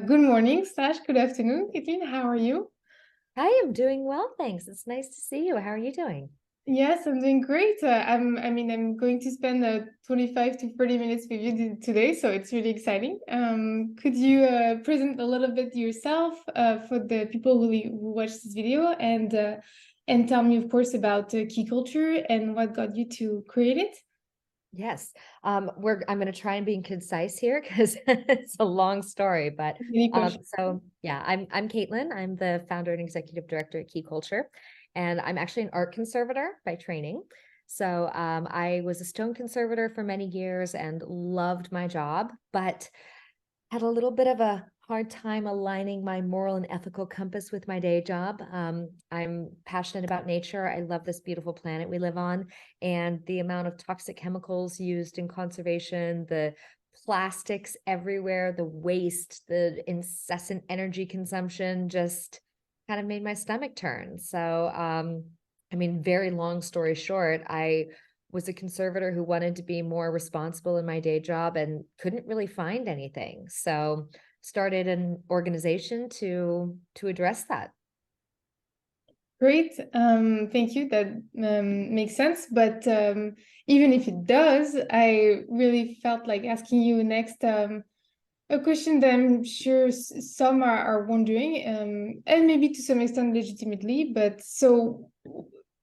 Good morning slash good afternoon, Caitlin. How are you? I am doing well, thanks. It's nice to see you. How are you doing? Yes, I'm doing great. I'm going to spend 25 to 30 minutes with you today, so it's really exciting. Could you present a little bit yourself for the people who watch this video and tell me, of course, about key culture and what got you to create it? Yes. I'm going to try and be concise here because it's a long story, but Any questions? I'm Caitlin. I'm the founder and executive director at Key Culture, and I'm actually an art conservator by training. I was a stone conservator for many years and loved my job, but had a little bit of a hard time aligning my moral and ethical compass with my day job. I'm passionate about nature. I love this beautiful planet we live on, and the amount of toxic chemicals used in conservation, the plastics everywhere, the waste, the incessant energy consumption just kind of made my stomach turn. Very long story short, I was a conservator who wanted to be more responsible in my day job and couldn't really find anything. So started an organization to address that. Great. Thank you. That makes sense. But even if it does, I really felt like asking you next a question that I'm sure some are wondering, and maybe to some extent legitimately. But so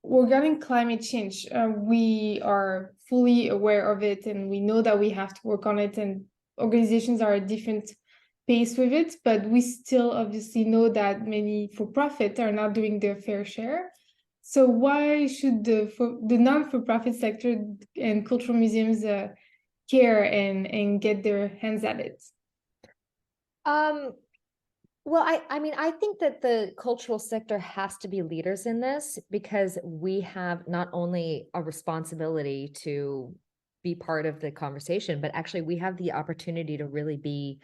regarding climate change, we are fully aware of it, and we know that we have to work on it, and organizations are at different pace with it. But we still obviously know that many for-profit are not doing their fair share. So why should the non-for-profit sector and cultural museums care and get their hands at it? Um, I think that the cultural sector has to be leaders in this because we have not only a responsibility to be part of the conversation, but actually we have the opportunity to really be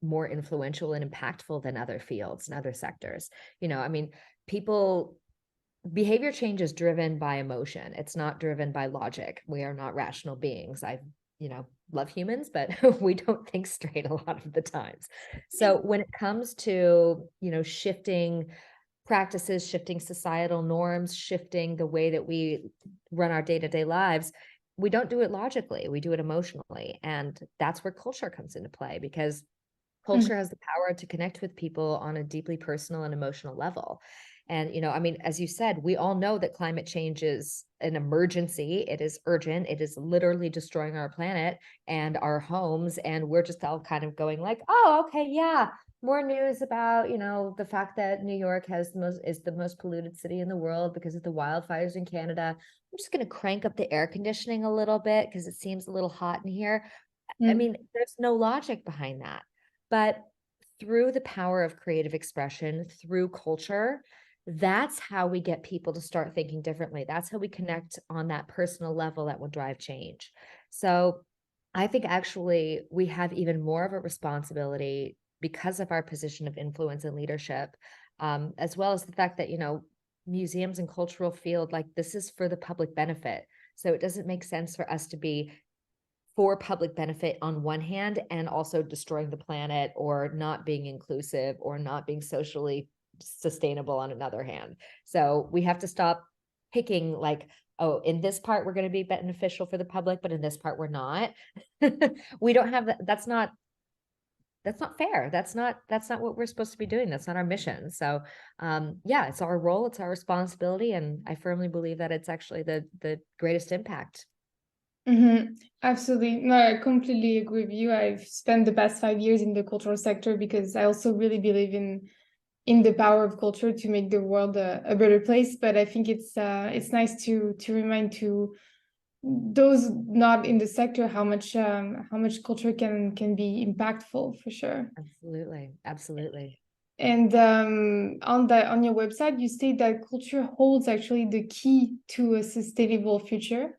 more influential and impactful than other fields and other sectors. People behavior change is driven by emotion. It's not driven by logic. We are not rational beings. Love humans, but we don't think straight a lot of the times. So when it comes to, shifting practices, shifting societal norms, shifting the way that we run our day-to-day lives, we don't do it logically. We do it emotionally. And that's where culture comes into play because Mhm. culture has the power to connect with people on a deeply personal and emotional level. And, as you said, we all know that climate change is an emergency. It is urgent. It is literally destroying our planet and our homes. And we're just all kind of going like, oh, okay, yeah, more news about, the fact that New York is the most polluted city in the world because of the wildfires in Canada. I'm just going to crank up the air conditioning a little bit because it seems a little hot in here. Mm. There's no logic behind that. But through the power of creative expression, through culture, that's how we get people to start thinking differently. That's how we connect on that personal level that will drive change. So I think actually we have even more of a responsibility because of our position of influence and leadership, as well as the fact that, museums and cultural field, like this is for the public benefit. So it doesn't make sense for us to be for public benefit on one hand and also destroying the planet or not being inclusive or not being socially sustainable on another hand. So we have to stop picking like, oh, in this part we're going to be beneficial for the public, but in this part we're not. We don't have that. That's not fair. That's not what we're supposed to be doing. That's not our mission. So yeah, it's our role, it's our responsibility, and I firmly believe that it's actually the greatest impact. Mm-hmm. Absolutely. No, I completely agree with you. I've spent the past 5 years in the cultural sector because I also really believe in the power of culture to make the world a better place. But I think it's nice to remind to those not in the sector how much culture can be impactful for sure. Absolutely. Absolutely. And on your website, you state that culture holds actually the key to a sustainable future.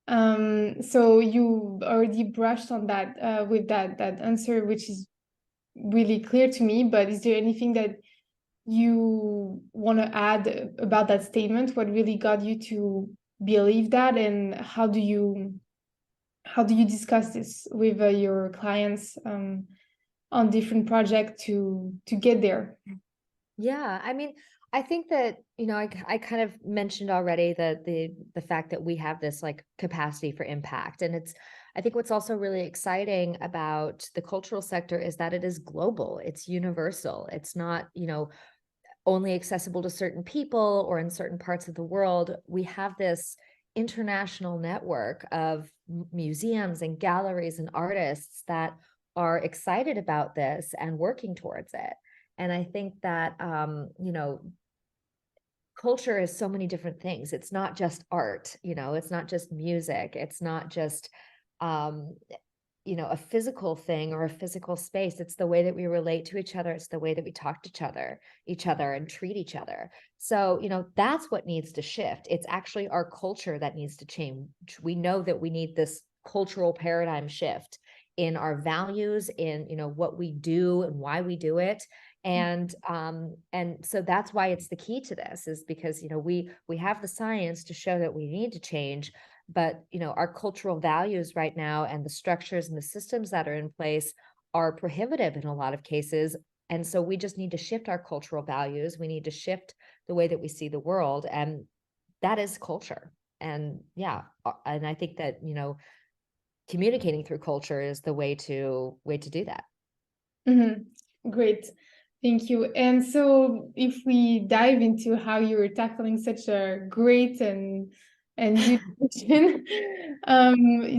So you already brushed on that with that answer, which is really clear to me. But is there anything that you want to add about that statement? What really got you to believe that, and how do you discuss this with your clients? on different projects to get there. Yeah, I mean, I think that, I kind of mentioned already that the fact that we have this like capacity for impact. And I think what's also really exciting about the cultural sector is that it is global, it's universal. It's not, only accessible to certain people or in certain parts of the world. We have this international network of museums and galleries and artists that are excited about this and working towards it. And I think that, culture is so many different things. It's not just art, it's not just music. It's not just, um, a physical thing or a physical space. It's the way that we relate to each other. It's the way that we talk to each other and treat each other. So, that's what needs to shift. It's actually our culture that needs to change. We know that we need this cultural paradigm shift in our values, in, what we do and why we do it. And so that's why it's the key to this, is because, we have the science to show that we need to change, but our cultural values right now and the structures and the systems that are in place are prohibitive in a lot of cases. And so we just need to shift our cultural values. We need to shift the way that we see the world, and that is culture. And yeah, and I think that communicating through culture is the way to do that. Great. Thank you. And so if we dive into how you're tackling such a great and huge question,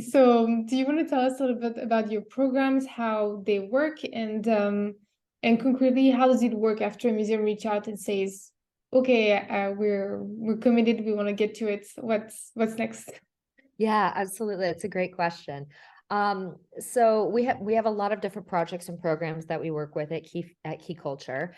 so do you want to tell us a little bit about your programs, how they work, and concretely, how does it work after a museum reach out and says, okay, we're committed, we want to get to it. What's next? Yeah, absolutely. It's a great question. So we have a lot of different projects and programs that we work with at Key Culture.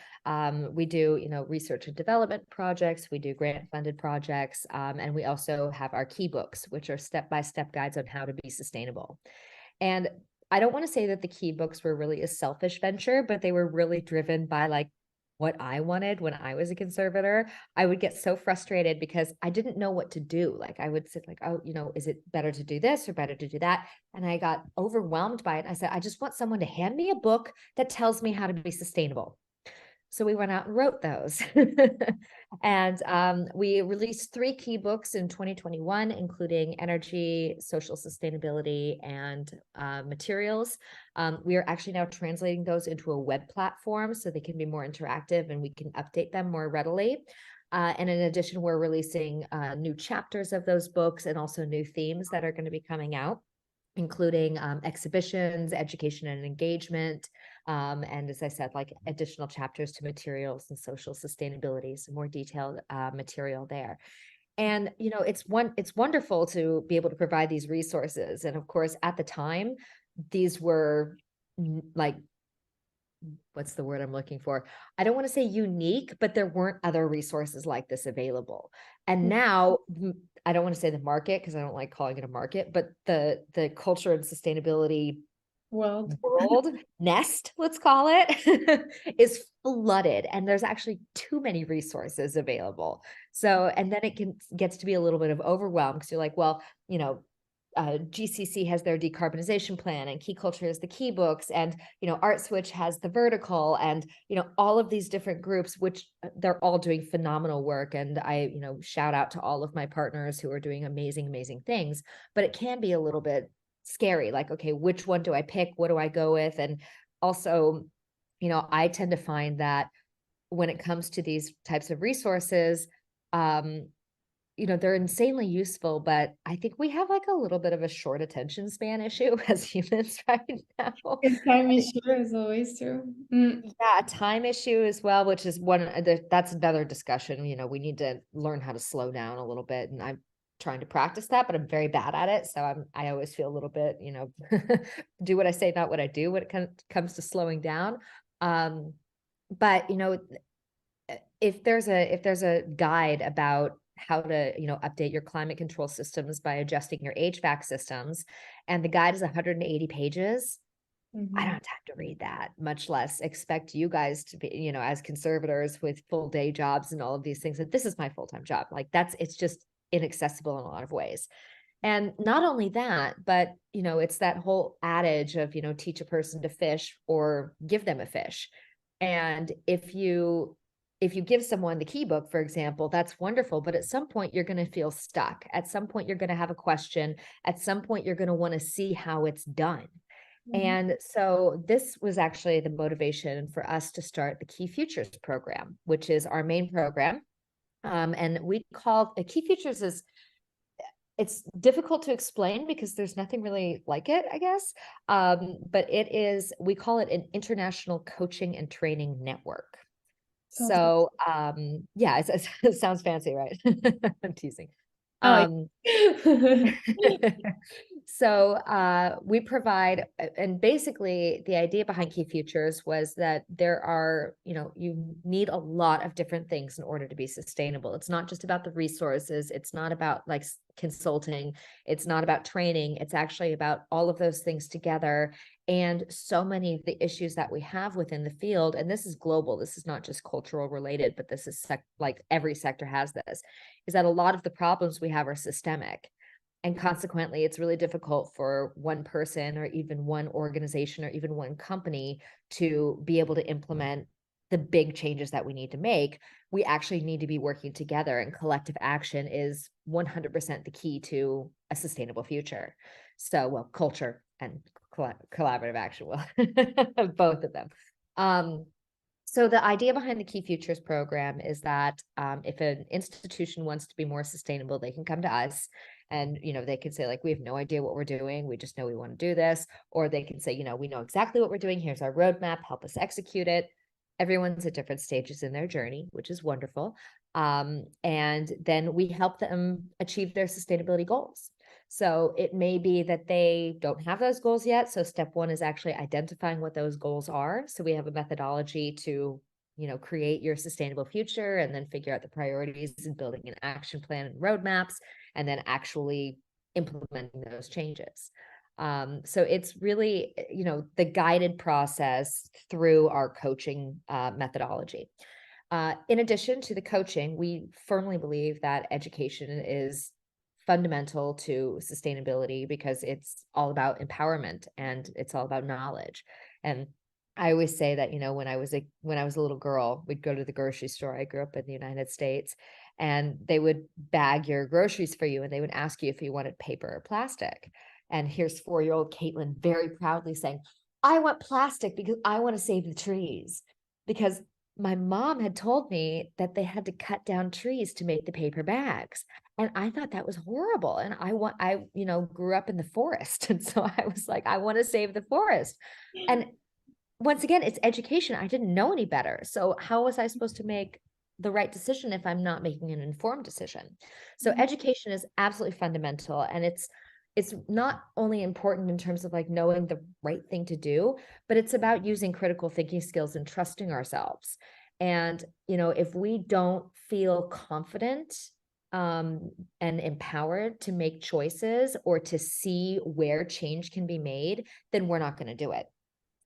We do, research and development projects, we do grant funded projects, and we also have our key books, which are step-by-step guides on how to be sustainable. And I don't want to say that the key books were really a selfish venture, but they were really driven by like what I wanted when I was a conservator. I would get so frustrated because I didn't know what to do. Like I would sit like, oh, is it better to do this or better to do that? And I got overwhelmed by it. I said, I just want someone to hand me a book that tells me how to be sustainable. So we went out and wrote those. And we released 3 key books in 2021, including energy, social sustainability, and materials. We are actually now translating those into a web platform so they can be more interactive and we can update them more readily. And in addition, we're releasing new chapters of those books and also new themes that are going to be coming out, including exhibitions, education and engagement, and as I said, like additional chapters to materials and social sustainability, some more detailed material there. And it's wonderful to be able to provide these resources. And of course, at the time, these were like, what's the word I'm looking for? I don't want to say unique, but there weren't other resources like this available. And now, I don't want to say the market because I don't like calling it a market, but the culture and sustainability world nest, let's call it, is flooded, and there's actually too many resources available. So, and then it gets to be a little bit of overwhelm because you're like, well, GCC has their decarbonization plan, and Key Culture is the key books, and Art Switch has the vertical, and all of these different groups, which they're all doing phenomenal work. And I shout out to all of my partners who are doing amazing things. But it can be a little bit scary, like, okay, which one do I pick? What do I go with? And also, I tend to find that when it comes to these types of resources, they're insanely useful, but I think we have like a little bit of a short attention span issue as humans right now. It's time issue as always too. Yeah, a time issue as well, which is that's another discussion. We need to learn how to slow down a little bit, and I'm trying to practice that, but I'm very bad at it. So I always feel a little bit, do what I say, not what I do when it comes to slowing down. But if there's a guide about how to update your climate control systems by adjusting your HVAC systems, and the guide is 180 pages, I don't have time to read that, much less expect you guys to be, as conservators with full day jobs and all of these things, that this is my full-time job. Like it's just inaccessible in a lot of ways. And not only that, but, it's that whole adage of, teach a person to fish or give them a fish. And if you give someone the key book, for example, that's wonderful. But at some point, you're going to feel stuck. At some point, you're going to have a question. At some point, you're going to want to see how it's done. And so this was actually the motivation for us to start the Key Futures program, which is our main program. And we call Key Futures it's difficult to explain because there's nothing really like it, I guess. But we call it an international coaching and training network. Sounds So, yeah, it sounds fancy, right? I'm teasing. I Um, like so we provide, and basically the idea behind Key Futures was that there are, you need a lot of different things in order to be sustainable. It's not just about the resources. It's not about like consulting. It's not about training. It's actually about all of those things together. And so many of the issues that we have within the field, and this is global, this is not just cultural related, but this is like every sector has this, is that a lot of the problems we have are systemic. And consequently, it's really difficult for one person or even one organization or even one company to be able to implement the big changes that we need to make. We actually need to be working together, and collective action is 100% the key to a sustainable future. So, well, culture and collaborative action, well, both of them. So the idea behind the Key Futures program is that if an institution wants to be more sustainable, they can come to us. And, they can say, like, we have no idea what we're doing. We just know we want to do this. Or they can say, we know exactly what we're doing. Here's our roadmap. Help us execute it. Everyone's at different stages in their journey, which is wonderful. And then we help them achieve their sustainability goals. So it may be that they don't have those goals yet. So step one is actually identifying what those goals are. So we have a methodology to, create your sustainable future, and then figure out the priorities and building an action plan and roadmaps, and then actually implementing those changes. So it's really, the guided process through our coaching methodology. In addition to the coaching, we firmly believe that education is fundamental to sustainability because it's all about empowerment and it's all about knowledge. And I always say that, when I was a little girl, we'd go to the grocery store. I grew up in the United States, and they would bag your groceries for you, and they would ask you if you wanted paper or plastic. And here's 4-year-old Caitlin very proudly saying, I want plastic because I want to save the trees. Because my mom had told me that they had to cut down trees to make the paper bags. And I thought that was horrible. And I grew up in the forest. And so I was like, I want to save the forest. And once again, it's education. I didn't know any better. So how was I supposed to make the right decision if I'm not making an informed decision? So education is absolutely fundamental. And it's not only important in terms of like knowing the right thing to do, but it's about using critical thinking skills and trusting ourselves. And, if we don't feel confident and empowered to make choices or to see where change can be made, then we're not going to do it.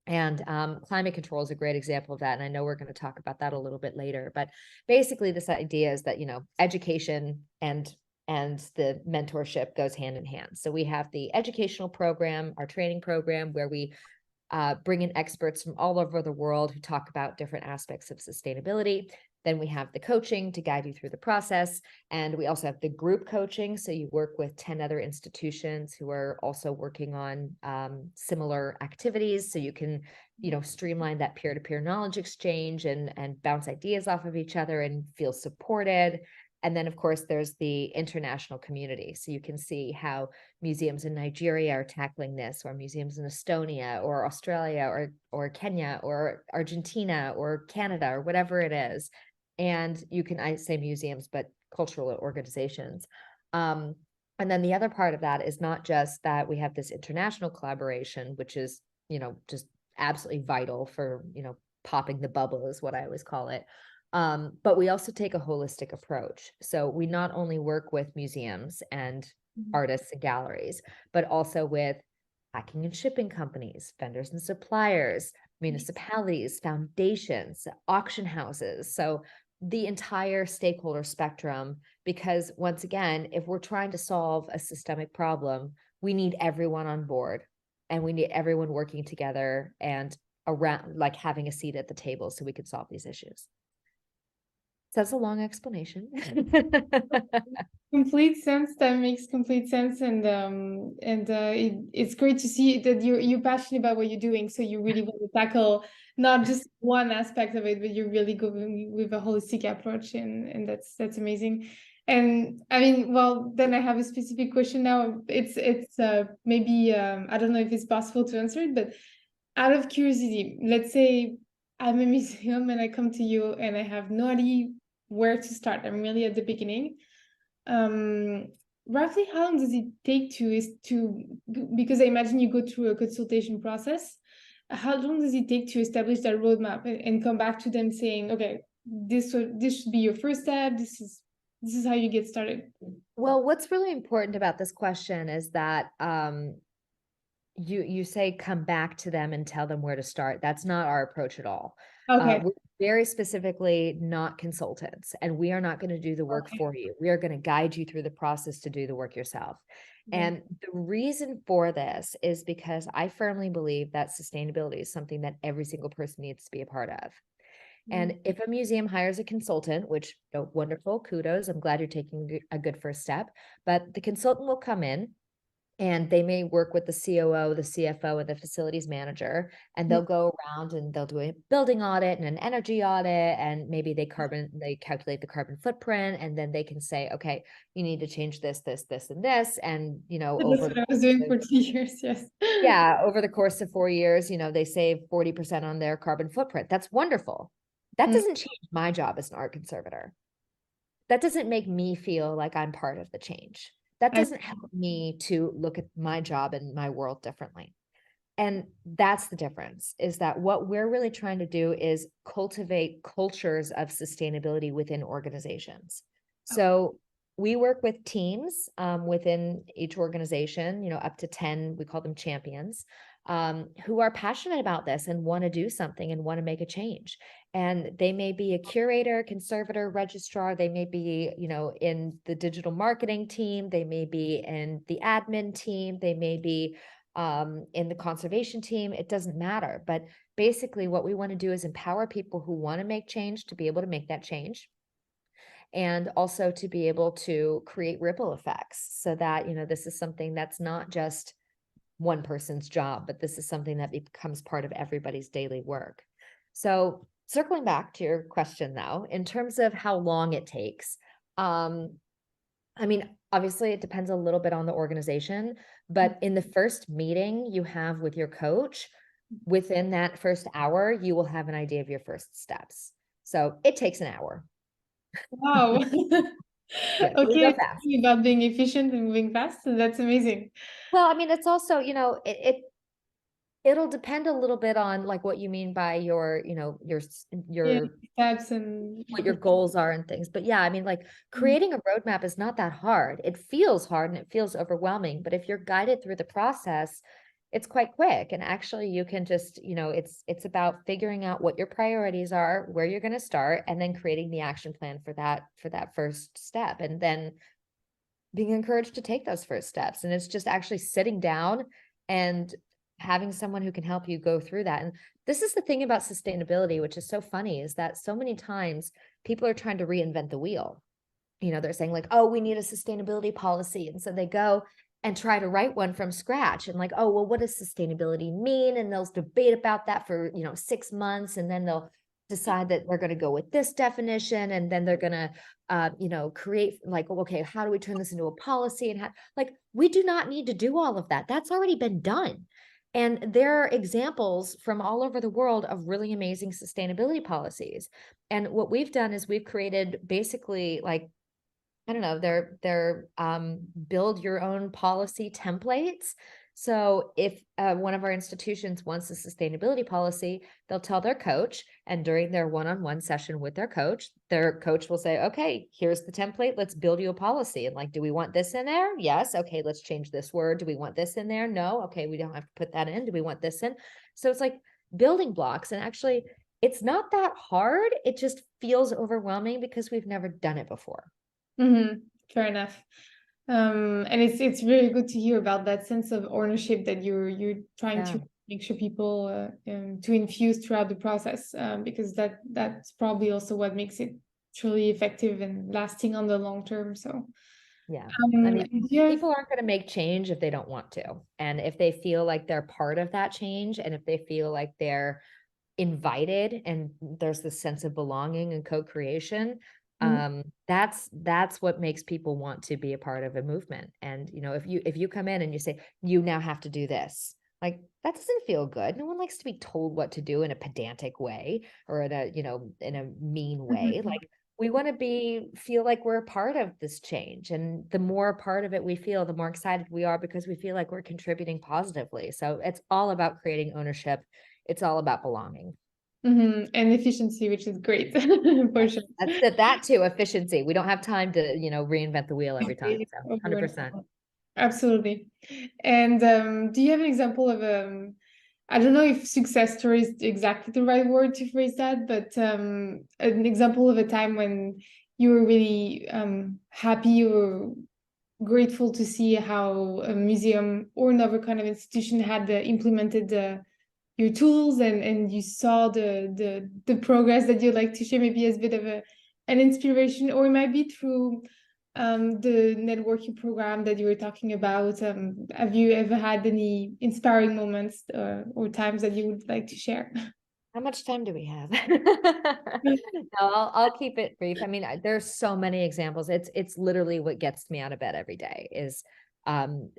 And climate control is a great example of that. And I know we're going to talk about that a little bit later. But basically, this idea is that, education and the mentorship goes hand in hand. So we have the educational program, our training program, where we bring in experts from all over the world who talk about different aspects of sustainability. Then we have the coaching to guide you through the process. And we also have the group coaching. So you work with 10 other institutions who are also working on similar activities. So you can, streamline that peer-to-peer knowledge exchange and bounce ideas off of each other and feel supported. And then, of course, there's the international community. So you can see how museums in Nigeria are tackling this, or museums in Estonia, or Australia, or Kenya, or Argentina, or Canada, or whatever it is. And I say museums, but cultural organizations. And then the other part of that is not just that we have this international collaboration, which is, just absolutely vital for, popping the bubble is what I always call it. But we also take a holistic approach. So we not only work with museums and artists and galleries, but also with packing and shipping companies, vendors and suppliers, municipalities, foundations, auction houses. So the entire stakeholder spectrum, because once again, if we're trying to solve a systemic problem, we need everyone on board and we need everyone working together and around, like having a seat at the table so we can solve these issues. So that's a long explanation. Complete sense. That makes complete sense, and it's great to see that you're passionate about what you're doing. So you really want to tackle not just one aspect of it, but you're really going with a holistic approach, and that's amazing. And I mean, well, then I have a specific question now. It's maybe I don't know if it's possible to answer it, but out of curiosity, let's say I'm a museum and I come to you and I have no idea where to start. I'm really at the beginning. um Roughly how long does it take because I imagine you go through a consultation process. How long does it take to establish that roadmap and come back to them saying, okay, this should be your first step, this is how you get started? Well, what's really important about this question is that you say come back to them and tell them where to start. That's not our approach at all. Okay. We're very specifically not consultants, and we are not going to do the work Okay. for you. We are going to guide you through the process to do the work yourself. Okay. And the reason for this is because I firmly believe that sustainability is something that every single person needs to be a part of. And if a museum hires a consultant, which, wonderful, kudos, I'm glad you're taking a good first step, but the consultant will come in and they may work with the COO, the CFO, and the facilities manager, and they'll go around and they'll do a building audit and an energy audit, and maybe they calculate the carbon footprint, and then they can say, okay, you need to change this, this, this, and this, and That's over what the I was doing for 2 years. Yes. yeah, over the course of 4 years, they save 40% on their carbon footprint. That's wonderful. That Mm. doesn't change my job as an art conservator. That doesn't make me feel like I'm part of the change. That I, doesn't help me to look at my job and my world differently. And that's the difference, is that what we're really trying to do is cultivate cultures of sustainability within organizations. So we work with teams within each organization, up to 10, we call them champions, who are passionate about this and want to do something and want to make a change. And they may be a curator, conservator, registrar. They may be, in the digital marketing team. They may be in the admin team. They may be in the conservation team. It doesn't matter. But basically, what we want to do is empower people who want to make change to be able to make that change, and also to be able to create ripple effects so that, this is something that's not just one person's job, but this is something that becomes part of everybody's daily work. So circling back to your question though, in terms of how long it takes, I mean, obviously it depends a little bit on the organization, but in the first meeting you have with your coach, within that first hour, you will have an idea of your first steps. So it takes an hour. wow. Yeah, we Okay, go it's fast. really about being efficient and moving fast, so that's amazing. Well, I mean, it's also, it'll depend a little bit on like what you mean by your, Yeah, your steps and what your goals are and things. But yeah, I mean, like creating a roadmap is not that hard. It feels hard and it feels overwhelming, but if you're guided through the process, it's quite quick. And actually you can just, it's about figuring out what your priorities are, where you're going to start, and then creating the action plan for that first step. And then being encouraged to take those first steps. And it's just actually sitting down and having someone who can help you go through that. And this is the thing about sustainability, which is so funny, is that so many times people are trying to reinvent the wheel. They're saying like, oh, we need a sustainability policy. And so they go and try to write one from scratch and like, oh, well, what does sustainability mean? And they'll debate about that for, 6 months. And then they'll decide that they're going to go with this definition. And then they're going to, create like, okay, how do we turn this into a policy? And like, we do not need to do all of that. That's already been done. And there are examples from all over the world of really amazing sustainability policies. And what we've done is we've created basically like, I don't know, they're build your own policy templates. So if one of our institutions wants a sustainability policy, they'll tell their coach, and during their one-on-one session with their coach will say, okay, here's the template. Let's build you a policy. And like, do we want this in there? Yes. Okay, let's change this word. Do we want this in there? No. Okay, we don't have to put that in. Do we want this in? So it's like building blocks. And actually, it's not that hard. It just feels overwhelming because we've never done it before. Fair enough. And it's very good to hear about that sense of ownership that you're trying Yeah. to make sure people to infuse throughout the process, because that's probably also what makes it truly effective and lasting on the long term. So, Yeah. I mean, yeah. people aren't going to make change if they don't want to. And if they feel like they're part of that change, and if they feel like they're invited and there's this sense of belonging and co-creation, that's what makes people want to be a part of a movement. And if you come in and you say you now have to do this, like, that doesn't feel good. No one likes to be told what to do in a pedantic way, or in a mean way. Like, we want to feel like we're a part of this change, and the more a part of it we feel, the more excited we are, because we feel like we're contributing positively. So it's all about creating ownership. It's all about belonging. And efficiency, which is great for sure. That too, efficiency. We don't have time to, reinvent the wheel every time. So Over and 100%. over. Absolutely. And do you have an example of I don't know if success story is exactly the right word to phrase that, but an example of a time when you were really happy or grateful to see how a museum or another kind of institution had implemented your tools, and you saw the progress that you'd like to share, maybe as a bit of an inspiration, or it might be through the networking program that you were talking about. Have you ever had any inspiring moments or times that you would like to share? How much time do we have? No, I'll keep it brief. I mean, there's so many examples. It's literally what gets me out of bed every day, is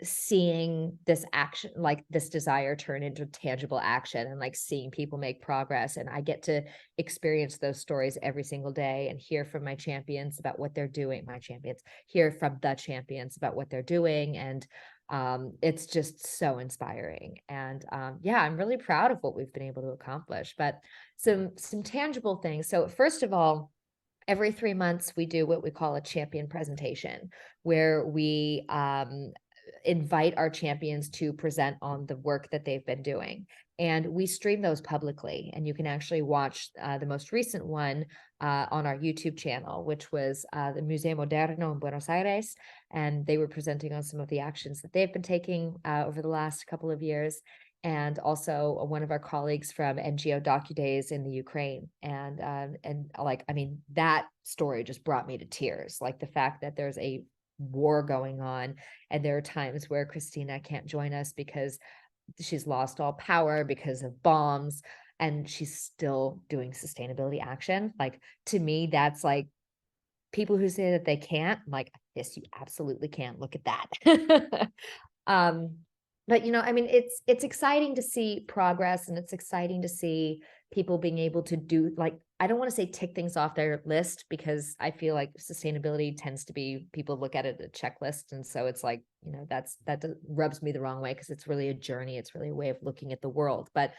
seeing this action, like this desire, turn into tangible action, and like seeing people make progress. And I get to experience those stories every single day and hear from my champions about what they're doing. My champions hear from the champions about what they're doing. And it's just so inspiring. And yeah, I'm really proud of what we've been able to accomplish. But some tangible things. So first of all, every 3 months we do what we call a champion presentation, where we invite our champions to present on the work that they've been doing. And we stream those publicly, and you can actually watch the most recent one on our YouTube channel, which was the Museo Moderno in Buenos Aires. And they were presenting on some of the actions that they've been taking over the last couple of years. And also one of our colleagues from NGO DocuDays in the Ukraine. And like, I mean, that story just brought me to tears. Like, the fact that there's a war going on, and there are times where Christina can't join us because she's lost all power because of bombs, and she's still doing sustainability action. Like, to me, that's like, people who say that they can't, I'm like, yes, you absolutely can. Look at that. But I mean, it's exciting to see progress, and it's exciting to see people being able to do, like, I don't want to say tick things off their list, because I feel like sustainability tends to be, people look at it as a checklist. And so it's like, that rubs me the wrong way, because it's really a journey. It's really a way of looking at the world. But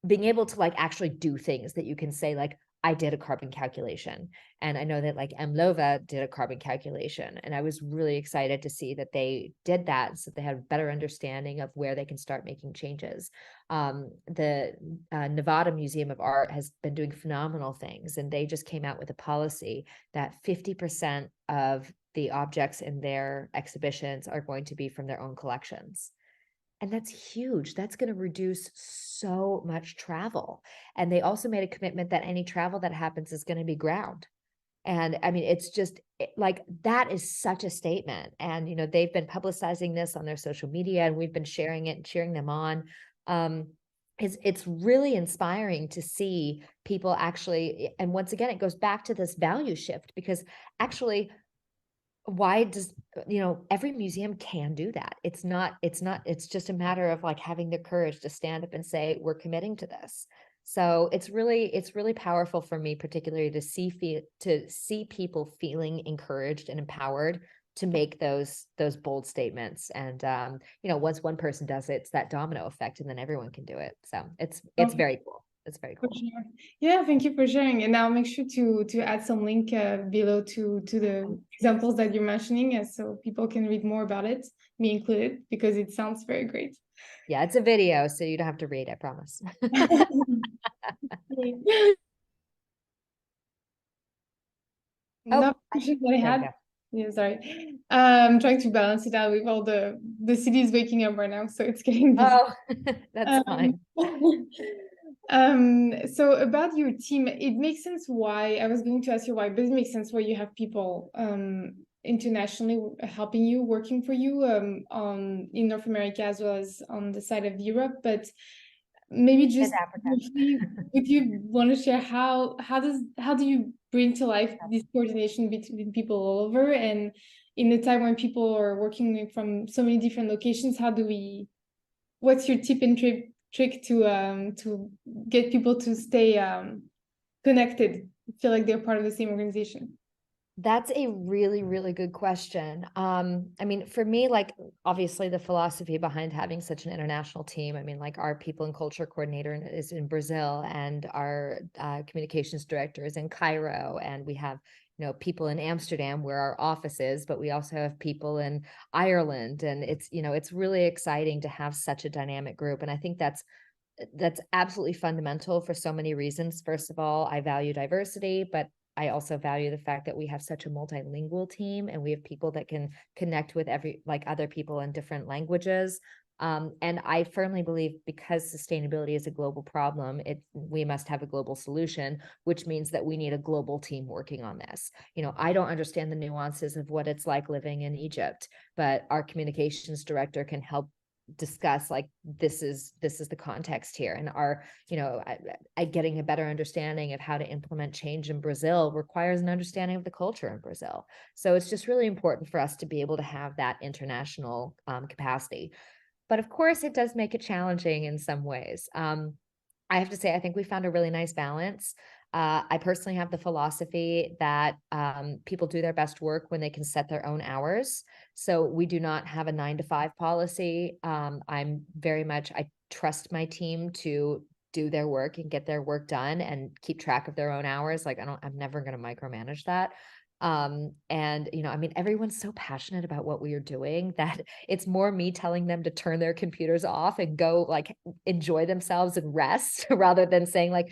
being able to like actually do things that you can say, like, I did a carbon calculation. And I know that like Mlova did a carbon calculation. And I was really excited to see that they did that, so they had a better understanding of where they can start making changes. The Nevada Museum of Art has been doing phenomenal things. And they just came out with a policy that 50% of the objects in their exhibitions are going to be from their own collections. And that's huge. That's going to reduce so much travel. And they also made a commitment that any travel that happens is going to be ground. And I mean, it's just like, that is such a statement. And, they've been publicizing this on their social media, and we've been sharing it and cheering them on. It's really inspiring to see people actually, and once again, it goes back to this value shift, because actually, why does every museum can do that. It's just a matter of like having the courage to stand up and say, we're committing to this. So it's really powerful for me, particularly to see people feeling encouraged and empowered to make those bold statements. And once one person does it, it's that domino effect, and then everyone can do it. So it's very cool. It's very For cool. sure. Yeah, thank you for sharing. And I'll make sure to add some link below to the examples that you're mentioning, so people can read more about it, me included, because it sounds very great. Yeah, it's a video, so you don't have to read, I promise. Not I sure what I there we had. go. Yeah, sorry. I'm trying to balance it out with all the cities waking up right now, so it's getting busy. Oh, that's Um, fine. so about your team, it makes sense why I was going to ask you why, but it makes sense why you have people internationally helping you, working for you on in North America as well as on the side of Europe. But maybe And just Africa. briefly, if you want to share how do you bring to life this coordination between people all over, and in a time when people are working from so many different locations, what's your tip and trick to get people to stay connected, feel like they're part of the same organization? That's a really, really good question. I mean, for me, like obviously the philosophy behind having such an international team, I mean, like our people and culture coordinator is in Brazil, and our communications director is in Cairo, and we have, people in Amsterdam where our office is, but we also have people in Ireland, and it's really exciting to have such a dynamic group. And I think that's absolutely fundamental for so many reasons. First of all, I value diversity, but I also value the fact that we have such a multilingual team, and we have people that can connect with other people in different languages. And I firmly believe, because sustainability is a global problem, we must have a global solution, which means that we need a global team working on this. I don't understand the nuances of what it's like living in Egypt, but our communications director can help discuss, like, this is the context here, and getting a better understanding of how to implement change in Brazil requires an understanding of the culture in Brazil. So it's just really important for us to be able to have that international capacity. But of course, it does make it challenging in some ways. I have to say, I think we found a really nice balance. I personally have the philosophy that people do their best work when they can set their own hours. So we do not have a 9 to 5 policy. I trust my team to do their work and get their work done and keep track of their own hours. Like, I'm never going to micromanage that. And I mean, everyone's so passionate about what we are doing that it's more me telling them to turn their computers off and go, like, enjoy themselves and rest rather than saying, like,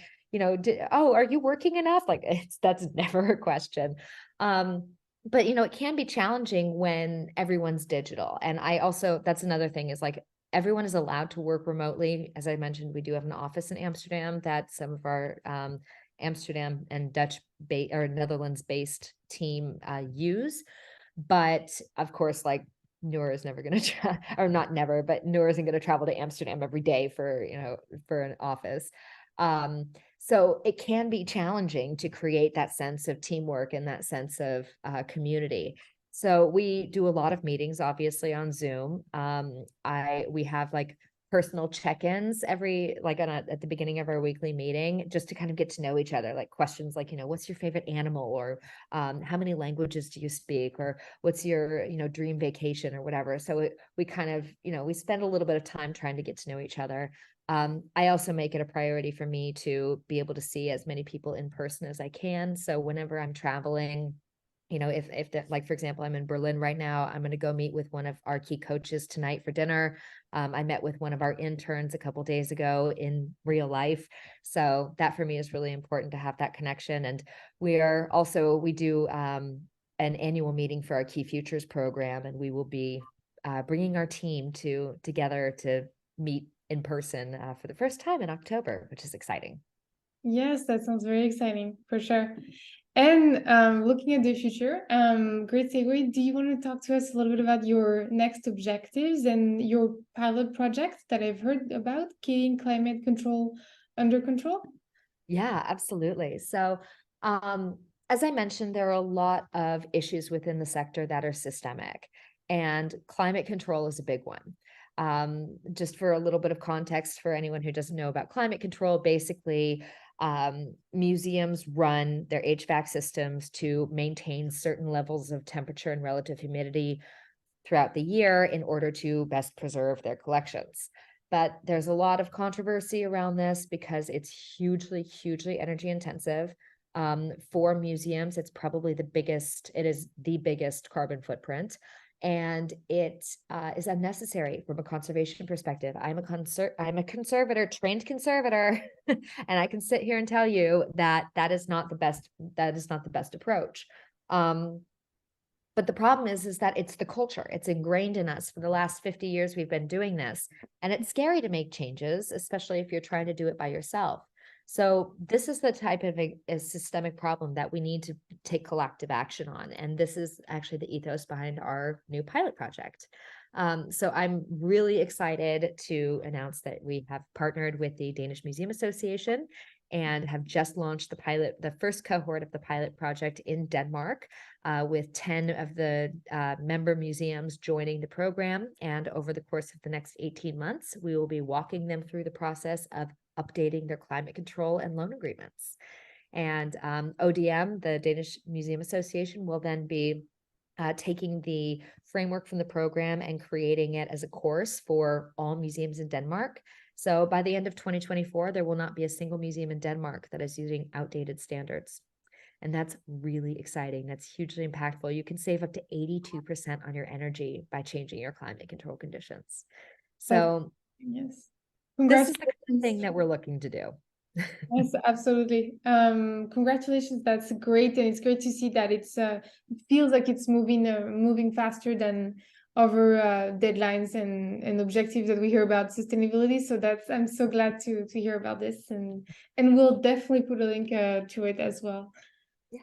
oh, are you working enough? Like, that's never a question. But it can be challenging when everyone's digital. And that's another thing, is like, everyone is allowed to work remotely. As I mentioned, we do have an office in Amsterdam that some of our Amsterdam and or Netherlands based team use. But of course, like, Noor is never going to, or not never, but Noor isn't going to travel to Amsterdam every day for an office. So it can be challenging to create that sense of teamwork and that sense of community. So we do a lot of meetings, obviously, on Zoom. We have, like, personal check-ins at the beginning of our weekly meeting, just to kind of get to know each other, like questions like, what's your favorite animal, or how many languages do you speak, or what's your dream vacation, or whatever. So we kind of we spend a little bit of time trying to get to know each other. I also make it a priority for me to be able to see as many people in person as I can. So whenever I'm traveling, like, for example, I'm in Berlin right now, I'm going to go meet with one of our key coaches tonight for dinner. I met with one of our interns a couple days ago in real life. So that for me is really important, to have that connection. And we do an annual meeting for our Key Futures program, and we will be bringing our team together to meet in person for the first time in October, which is exciting. Yes, that sounds very exciting for sure. And looking at the future, great segue. Do you want to talk to us a little bit about your next objectives and your pilot project that I've heard about, getting climate control under control? Yeah, absolutely. So, as I mentioned, there are a lot of issues within the sector that are systemic, and climate control is a big one. Just for a little bit of context for anyone who doesn't know about climate control, basically, museums run their HVAC systems to maintain certain levels of temperature and relative humidity throughout the year in order to best preserve their collections. But there's a lot of controversy around this because it's hugely, hugely energy intensive. For museums, it is the biggest carbon footprint. and it is unnecessary from a conservation perspective. I'm a conservator, trained conservator, and I can sit here and tell you that that is not the best. That is not the best approach. But the problem is that it's the culture. It's ingrained in us. For the last 50 years, we've been doing this, and it's scary to make changes, especially if you're trying to do it by yourself. So this is the type of a systemic problem that we need to take collective action on. And this is actually the ethos behind our new pilot project. So I'm really excited to announce that we have partnered with the Danish Museum Association and have just launched the first cohort of the pilot project in Denmark, with 10 of the member museums joining the program. And over the course of the next 18 months, we will be walking them through the process of updating their climate control and loan agreements. And ODM, the Danish Museum Association, will then be taking the framework from the program and creating it as a course for all museums in Denmark. So by the end of 2024, there will not be a single museum in Denmark that is using outdated standards. And that's really exciting. That's hugely impactful. You can save up to 82% on your energy by changing your climate control conditions. So yes, this is the kind of congratulations. thing that we're looking to do. Yes, absolutely. Congratulations. That's great, and it's great to see that it feels like it's moving faster than other deadlines and objectives that we hear about sustainability. So I'm so glad to hear about this, and we'll definitely put a link to it as well. Yeah.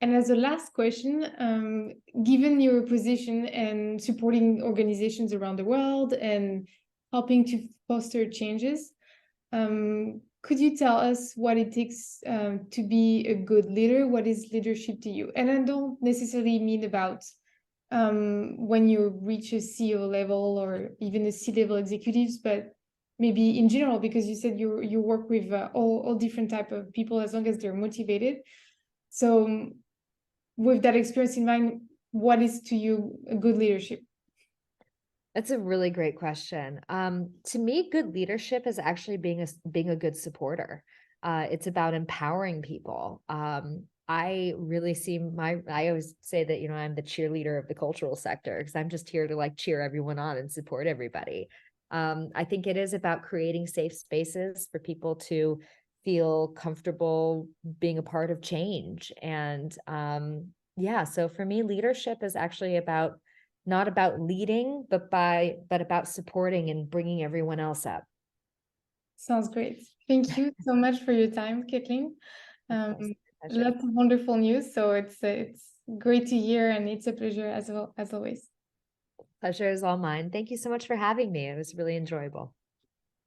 And as a last question, given your position and supporting organizations around the world and helping to foster changes, could you tell us what it takes to be a good leader? What is leadership to you? And I don't necessarily mean about when you reach a CEO level or even a C-level executives, but maybe in general, because you said you work with all different type of people as long as they're motivated. So with that experience in mind, what is to you a good leadership? That's a really great question. To me, good leadership is actually being a good supporter. It's about empowering people. I really see I always say that, I'm the cheerleader of the cultural sector because I'm just here to like cheer everyone on and support everybody. I think it is about creating safe spaces for people to feel comfortable being a part of change. And yeah, so for me, leadership is actually not about leading, but about supporting and bringing everyone else up. Sounds great. Thank you so much for your time, Kathleen. Lots of wonderful news. So it's great to hear, and it's a pleasure as well as always. Pleasure is all mine. Thank you so much for having me. It was really enjoyable.